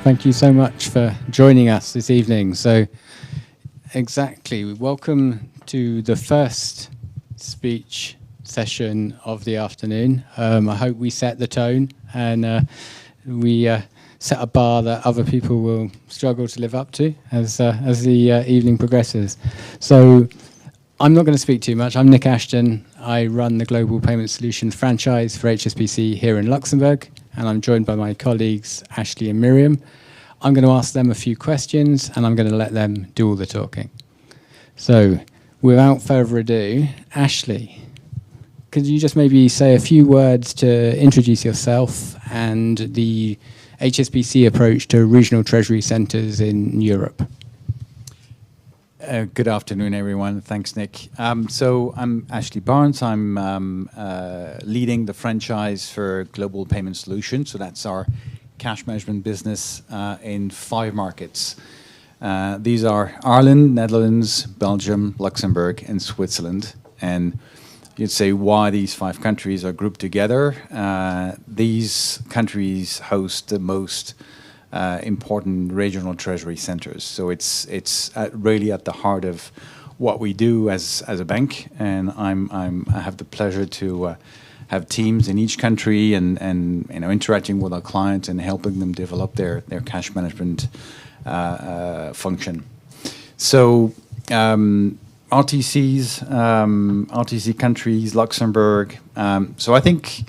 Thank you so much for joining us this evening. So, exactly, welcome to the first speech session of the afternoon. I hope we set the tone and we set a bar that other people will struggle to live up to as the evening progresses. So, I'm not going to speak too much. I'm Nick Ashton. I run the Global Payment Solutions franchise for HSBC here in Luxembourg, and I'm joined by my colleagues Ashley and Myriam. I'm going to ask them a few questions, and I'm going to let them do all the talking. So, without further ado, Ashley, could you just maybe say a few words to introduce yourself and the HSBC approach to regional Treasury Centres in Europe? Good afternoon, everyone. Thanks, Nick. So I'm Ashley Barnes. I'm leading the franchise for Global Payment Solutions. So that's our cash management business in 5 markets. These are Ireland, Netherlands, Belgium, Luxembourg, and Switzerland. And you'd say why these 5 countries are grouped together. These countries host the most important regional treasury centers. So it's really at the heart of what we do as a bank, and I have the pleasure to have teams in each country and interacting with our clients and helping them develop their cash management function. So RTC countries, Luxembourg. So I think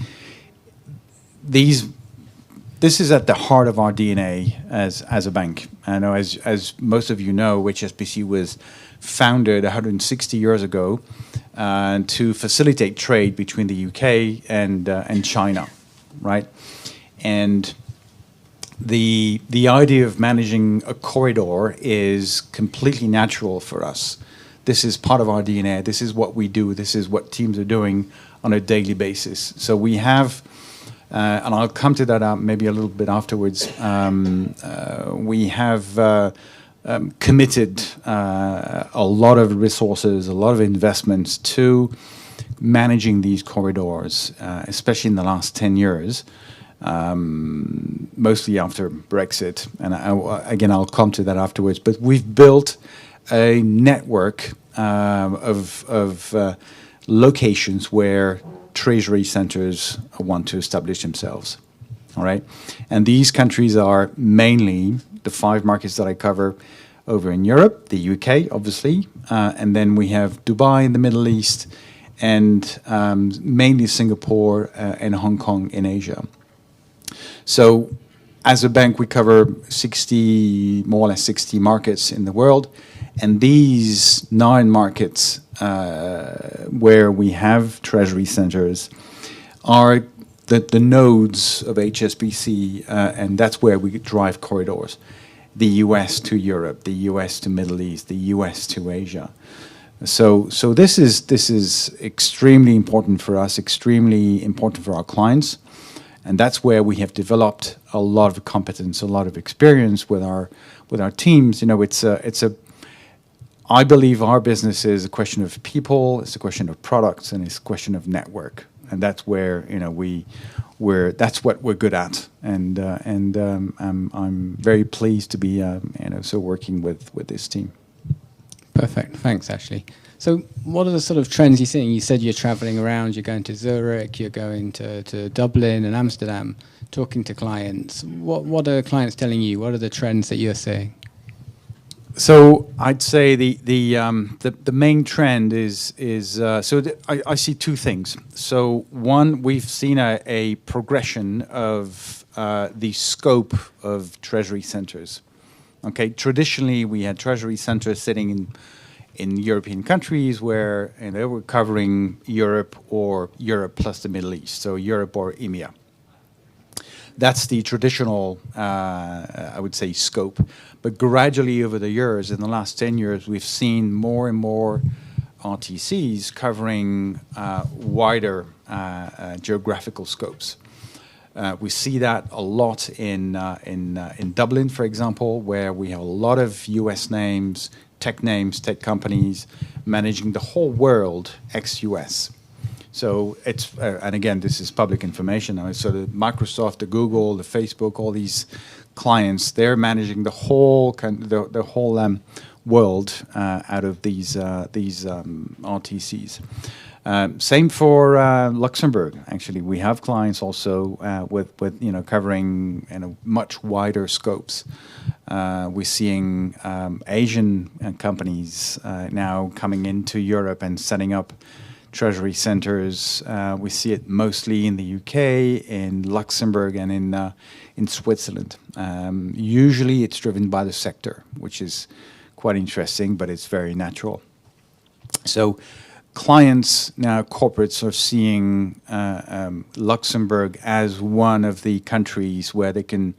this is at the heart of our DNA as a bank. I know, as most of you know, HSBC was founded 160 years ago to facilitate trade between the UK and China, right? And the idea of managing a corridor is completely natural for us. This is part of our DNA. This is what we do. This is what teams are doing on a daily basis. So we have. And I'll come to that maybe a little bit afterwards. We have committed a lot of resources, a lot of investments to managing these corridors, especially in the last 10 years, mostly after Brexit. And I'll come to that afterwards. But we've built a network of locations where Treasury Centres want to establish themselves, all right? And these countries are mainly the 5 markets that I cover over in Europe, the UK, obviously, and then we have Dubai in the Middle East, and mainly Singapore and Hong Kong in Asia. So as a bank, we cover more or less 60 markets in the world, and these 9 markets where we have treasury centers are the nodes of HSBC, and that's where we drive corridors. The US to Europe, the US to Middle East, the US to Asia. So this is extremely important for us, extremely important for our clients, and that's where we have developed a lot of competence, a lot of experience with our teams. You know, I believe our business is a question of people, it's a question of products, and it's a question of network, and that's where that's what we're good at, and I'm very pleased to be so working with this team. Perfect, thanks, Ashley. So, what are the sort of trends you're seeing? You said you're travelling around. You're going to Zurich, you're going to Dublin and Amsterdam, talking to clients. What are clients telling you? What are the trends that you're seeing? So I'd say the main trend is I see 2 things. So one, we've seen a progression of the scope of treasury centers. Okay, traditionally we had treasury centers sitting in European countries where they were covering Europe or Europe plus the Middle East, so Europe or EMEA. That's the traditional, I would say, scope. But gradually over the years, in the last 10 years, we've seen more and more RTCs covering wider geographical scopes. We see that a lot in Dublin, for example, where we have a lot of US names, tech companies managing the whole world ex-US. So it's, and again, this is public information now. So the Microsoft, the Google, the Facebook, all these clients, they're managing the whole world out of these RTCs. Same for Luxembourg. Actually, we have clients also with covering much wider scopes. We're seeing Asian companies now coming into Europe and setting up Treasury Centres. We see it mostly in the UK, in Luxembourg, and in Switzerland. Usually, it's driven by the sector, which is quite interesting, but it's very natural. So clients now, corporates, are seeing Luxembourg as one of the countries where they can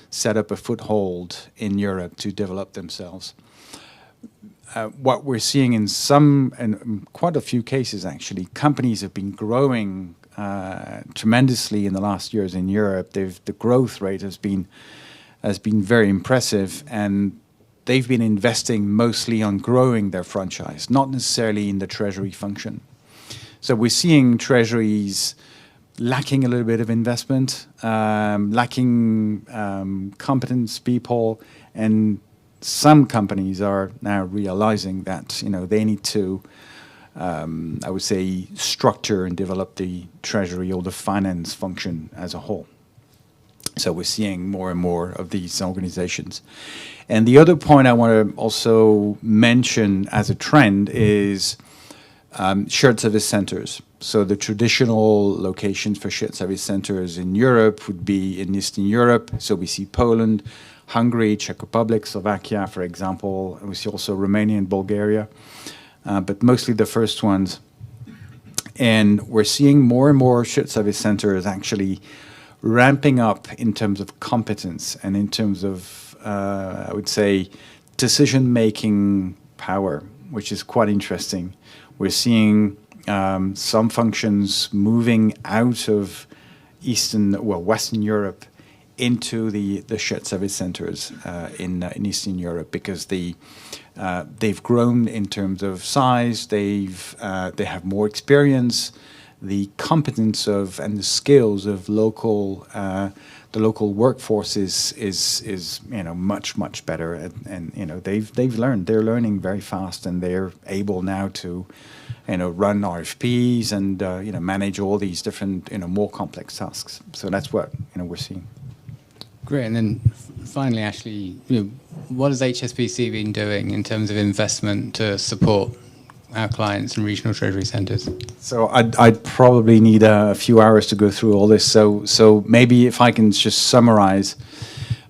set up a foothold in Europe to develop themselves. What we're seeing in some, and quite a few cases actually, companies have been growing tremendously in the last years in Europe. The growth rate has been very impressive, and they've been investing mostly on growing their franchise, not necessarily in the treasury function. So we're seeing treasuries lacking a little bit of investment, lacking competence people, and some companies are now realizing that they need to, I would say, structure and develop the treasury or the finance function as a whole. So we're seeing more and more of these organizations. And the other point I want to also mention as a trend is shared service centers. So the traditional locations for shared service centers in Europe would be in Eastern Europe. So we see Poland, Hungary, Czech Republic, Slovakia, for example. And we see also Romania and Bulgaria, but mostly the first ones. And we're seeing more and more shared service centers actually ramping up in terms of competence and in terms of, I would say, decision-making power, which is quite interesting. We're seeing some functions moving out of Western Europe into the shared service centers in Eastern Europe, because they've grown in terms of size, they have more experience, the competence of and the skills of the local workforce is much better, and they're learning very fast, and they're able now to run RFPs and manage all these different more complex tasks. So that's what we're seeing. Great. And then finally, Ashley, what has HSBC been doing in terms of investment to support our clients and regional treasury centres? So I'd probably need a few hours to go through all this. So maybe if I can just summarize.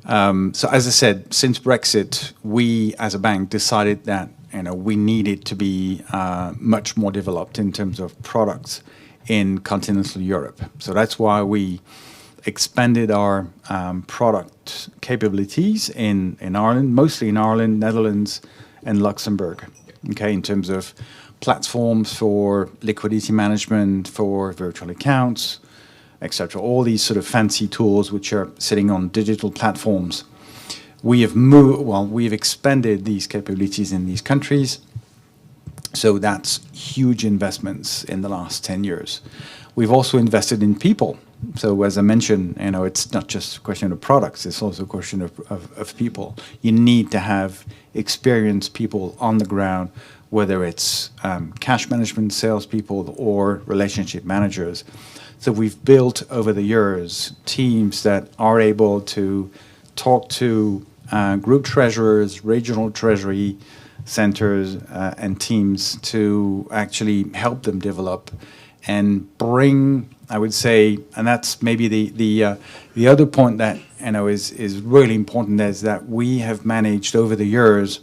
So as I said, since Brexit, we as a bank decided that we needed to be much more developed in terms of products in continental Europe. So that's why we expanded our product capabilities in Ireland, mostly in Ireland, Netherlands, and Luxembourg. Okay, in terms of platforms for liquidity management, for virtual accounts, etc. All these sort of fancy tools which are sitting on digital platforms. We've expanded these capabilities in these countries. So that's huge investments in the last 10 years. We've also invested in people. So as I mentioned, it's not just a question of products, it's also a question of people. You need to have experienced people on the ground, whether it's cash management salespeople or relationship managers. So we've built over the years teams that are able to talk to group treasurers, regional treasury centers, and teams to actually help them develop and bring, I would say, and that's maybe the other point that is really important, is that we have managed over the years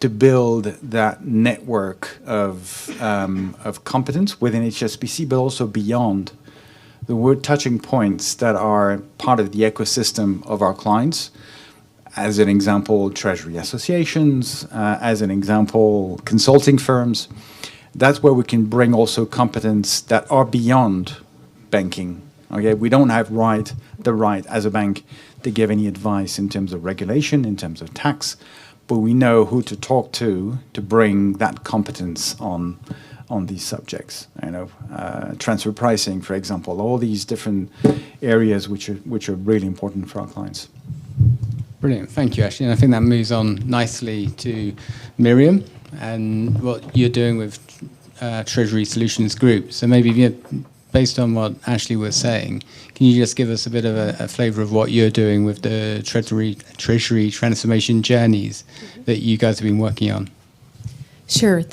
to build that network of competence within HSBC, but also beyond. We're touching points that are part of the ecosystem of our clients. As an example, treasury associations, as an example, consulting firms. That's where we can bring also competence that are beyond banking. Okay, we don't have the right as a bank to give any advice in terms of regulation, in terms of tax, but we know who to talk to bring that competence on on these subjects. Transfer pricing, for example, all these different areas which are really important for our clients. Brilliant, thank you, Ashley. And I think that moves on nicely to Myriam and what you're doing with Treasury Solutions Group. So maybe based on what Ashley was saying, can you just give us a bit of a flavour of what you're doing with the Treasury Transformation Journeys that you guys have been working on? Sure.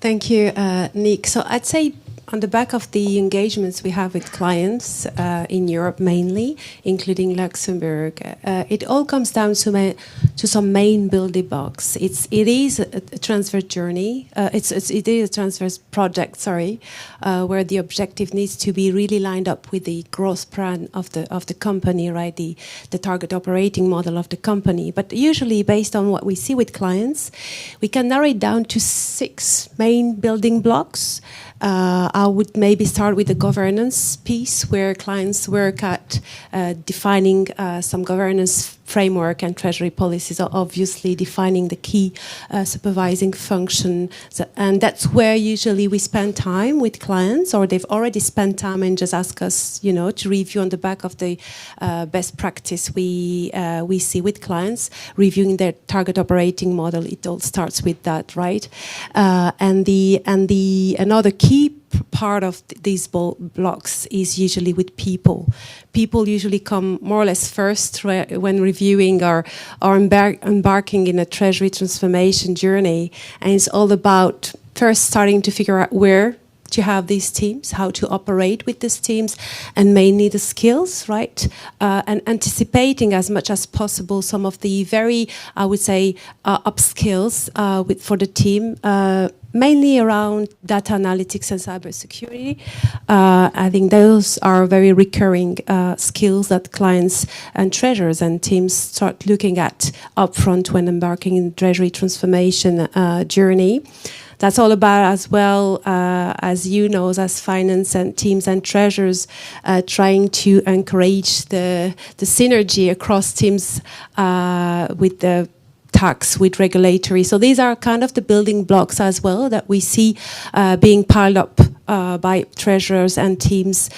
Thank you, Nick. So I'd say on the back of the engagements we have with clients in Europe mainly, including Luxembourg, it all comes down to some main building blocks. It is a transfer journey. It is a transfer project, where the objective needs to be really lined up with the growth plan of the company, right? The target operating model of the company. But usually, based on what we see with clients, we can narrow it down to 6 main building blocks. I would maybe start with the governance piece, where clients work at defining some governance framework and treasury policies, are obviously defining the key supervising function. And that's where usually we spend time with clients, or they've already spent time and just ask us, to review on the back of the best practice we see with clients, reviewing their target operating model. It all starts with that, right? And another key part of these blocks is usually with people. People usually come more or less first when reviewing or embarking in a treasury transformation journey. And it's all about first starting to figure out where to have these teams, how to operate with these teams, and mainly the skills, right? And anticipating as much as possible some of the very, I would say, upskills for the team, mainly around data analytics and cybersecurity. I think those are very recurring skills that clients and treasurers and teams start looking at upfront when embarking in the treasury transformation journey. That's all about, as well, as you know, as finance and teams and treasurers, trying to encourage the synergy across teams with the tax, with regulatory. So these are kind of the building blocks as well that we see being piled up by treasurers and teams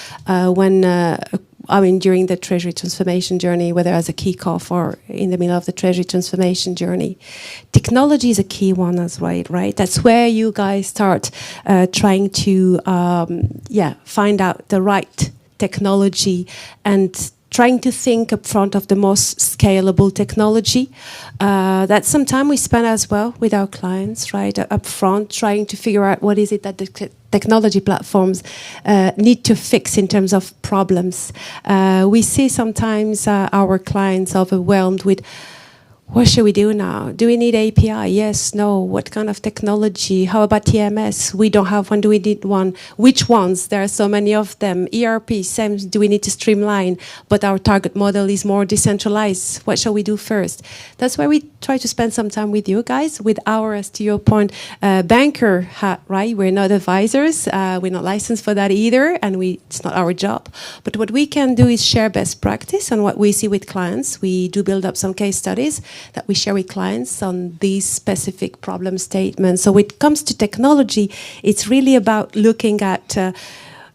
during the treasury transformation journey, whether as a kickoff or in the middle of the treasury transformation journey. Technology is a key one as well, right? That's where you guys start trying to find out the right technology and trying to think up front of the most scalable technology. That's some time we spend as well with our clients, right? Up front, trying to figure out what is it that the technology platforms need to fix in terms of problems. We see sometimes our clients overwhelmed with, what should we do now? Do we need API? Yes, no. What kind of technology? How about TMS? We don't have one. Do we need one? Which ones? There are so many of them. ERP, same. Do we need to streamline? But our target model is more decentralized. What shall we do first? That's why we try to spend some time with you guys, with our, as to your point, banker hat, right? We're not advisors. We're not licensed for that either, and it's not our job. But what we can do is share best practice on what we see with clients. We do build up some case studies that we share with clients on these specific problem statements. So when it comes to technology, it's really about looking at,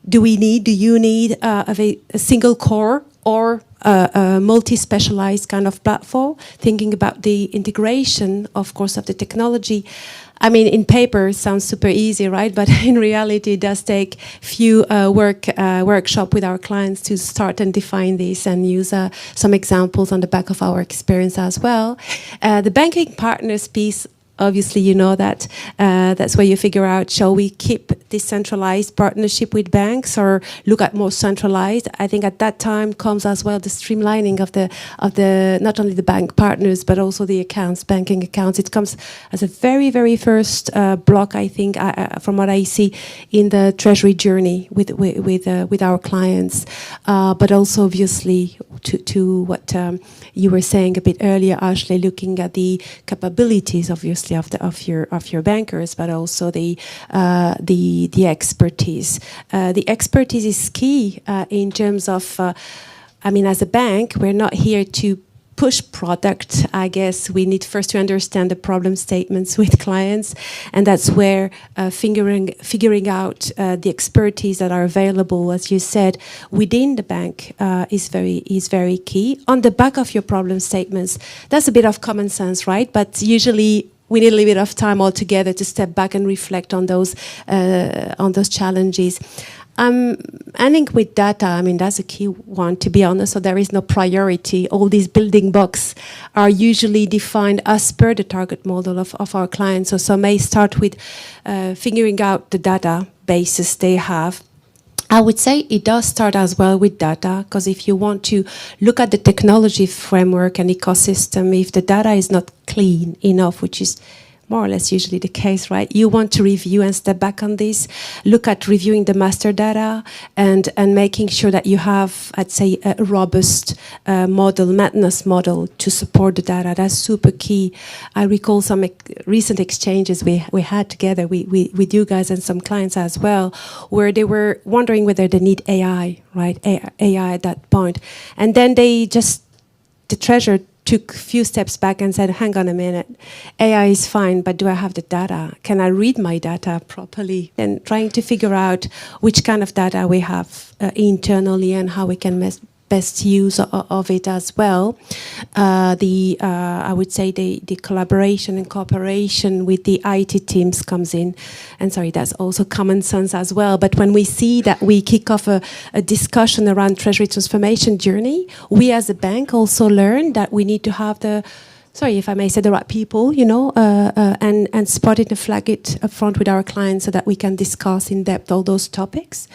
do you need a single core or a multi-specialized kind of platform, thinking about the integration, of course, of the technology. I mean, in paper, it sounds super easy, right? But in reality, it does take few workshop with our clients to start and define this and use some examples on the back of our experience as well. The banking partners piece, obviously, you know that. That's where you figure out, shall we keep decentralized partnership with banks or look at more centralized? I think at that time comes as well the streamlining of the not only the bank partners, but also the accounts, banking accounts. It comes as a very, very first block, I think, from what I see in the treasury journey with our clients. But also, obviously, to what you were saying a bit earlier, Ashley, looking at the capabilities, obviously, of your bankers, but also the expertise. The expertise is key in terms of, as a bank, we're not here to push product, I guess we need first to understand the problem statements with clients, and that's where figuring out the expertise that are available, as you said, within the bank is very key. On the back of your problem statements, that's a bit of common sense, right? But usually we need a little bit of time altogether to step back and reflect on those challenges. Ending with data, I mean, that's a key one, to be honest. So there is no priority. All these building blocks are usually defined as per the target model of our clients. So some may start with figuring out the data bases they have. I would say it does start as well with data, because if you want to look at the technology framework and ecosystem, if the data is not clean enough, which is more or less usually the case, right? You want to review and step back on this, look at reviewing the master data and making sure that you have, I'd say, a robust maintenance model to support the data. That's super key. I recall some recent exchanges we had together with you guys and some clients as well, where they were wondering whether they need AI, right? AI at that point. And then the treasurer took a few steps back and said, hang on a minute, AI is fine, but do I have the data? Can I read my data properly? And trying to figure out which kind of data we have internally and how we can best use of it as well. I would say the collaboration and cooperation with the IT teams comes in. And sorry, that's also common sense as well. But when we see that we kick off a discussion around Treasury transformation journey, we as a bank also learn that we need to have sorry if I may say, the right people, and spot it and flag it up front with our clients so that we can discuss in depth all those topics.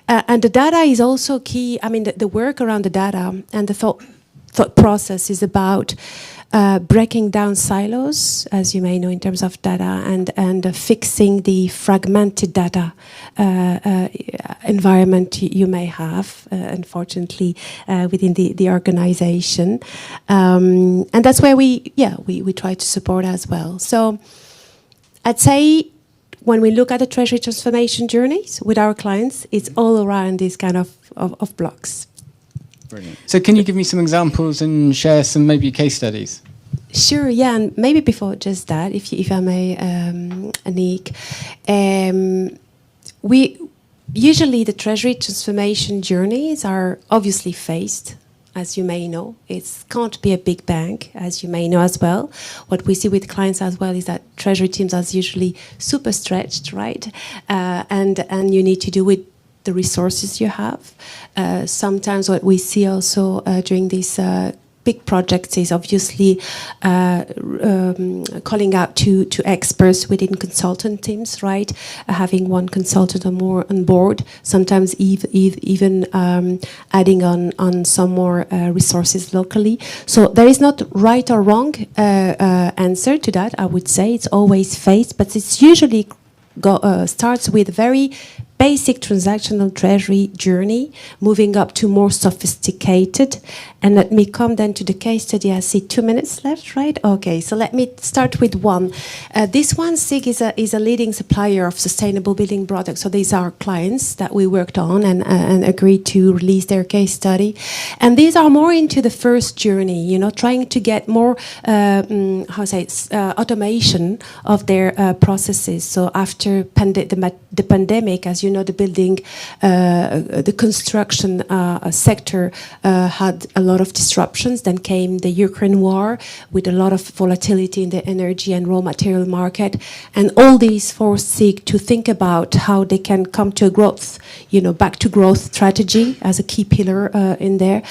And the data is also key. I mean, the work around the data and the thought process is about breaking down silos, as you may know, in terms of data, and fixing the fragmented data environment you may have, unfortunately, within the organization. And that's where we try to support as well. So I'd say when we look at the Treasury transformation journeys with our clients, it's all around these kind of blocks. Brilliant. So can you give me some examples and share some maybe case studies? Sure, yeah, and maybe before just that, if I may, Anik, usually the Treasury transformation journeys are obviously phased, as you may know. It can't be a big bank, as you may know as well. What we see with clients as well is that Treasury teams are usually super stretched, right? And you need to do with the resources you have. Sometimes what we see also during these big projects is obviously calling out to experts within consultant teams, right? Having one consultant or more on board, sometimes even adding on some more resources locally. So there is not right or wrong answer to that, I would say. It's always phased, but it's usually starts with very basic transactional treasury journey, moving up to more sophisticated. And let me come then to the case study. I see 2 minutes left, right? Okay, so let me start with one. This one, SIG, is a leading supplier of sustainable building products. So these are clients that we worked on and agreed to release their case study. And these are more into the first journey, trying to get more, automation of their processes. So after the pandemic, as you know, the building, the construction sector had a lot of disruptions. Then came the Ukraine war with a lot of volatility in the energy and raw material market. And all these forced SIG to think about how they can come to a growth, back to growth strategy as a key pillar in there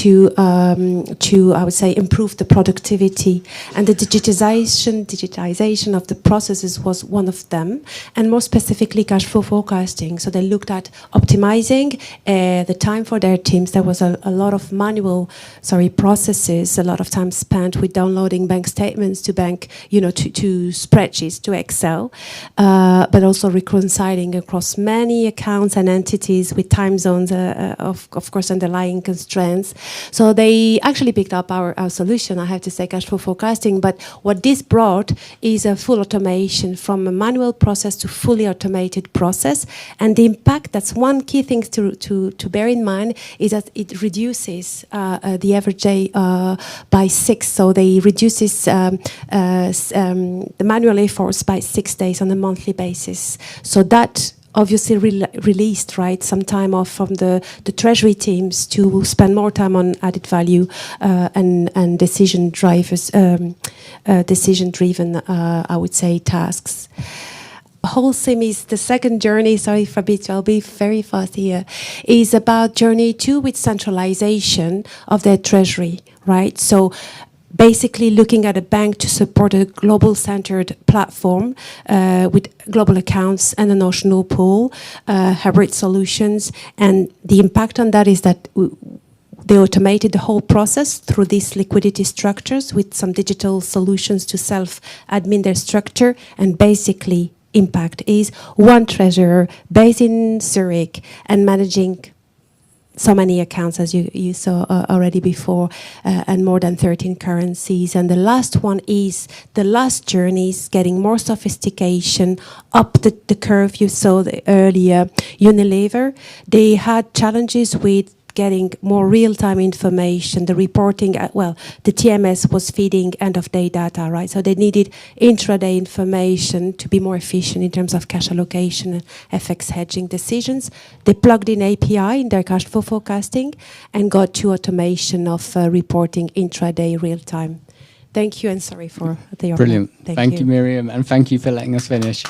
to I would say, improve the productivity. And the digitization of the processes was one of them. And more specifically, cash flow forecasting. So they looked at optimizing the time for their teams. There was a lot of manual, processes, a lot of time spent with downloading bank statements to to spreadsheets, to Excel, but also reconciling across many accounts and entities with time zones, of course, underlying constraints. So they actually picked up our solution, I have to say, cash flow forecasting. But what this brought is a full automation from a manual process to fully automated process, process. And the impact, that's one key thing to bear in mind, is that it reduces the average day by 6. So they reduces the manual efforts by 6 days on a monthly basis. So that obviously released, right, some time off from the treasury teams to spend more time on added value and decision-driven, I would say, tasks. Wholesome is the second journey, sorry Fabrizio, I'll be very fast here, is about journey 2 with centralization of their treasury, right? So basically looking at a bank to support a global centered platform with global accounts and a notional pool, hybrid solutions. And the impact on that is that they automated the whole process through these liquidity structures with some digital solutions to self-admin their structure. And basically impact is one treasurer based in Zurich and managing so many accounts, as you saw already before, and more than 13 currencies. And the last one is the last journeys, getting more sophistication up the curve. You saw earlier Unilever. They had challenges with getting more real-time information, the reporting, well, the TMS was feeding end-of-day data, right? So they needed intraday information to be more efficient in terms of cash allocation and FX hedging decisions. They plugged in API in their cash flow forecasting and got to automation of reporting intraday real-time. Thank you, and sorry for the Brilliant. Thank you, Myriam, and thank you for letting us finish.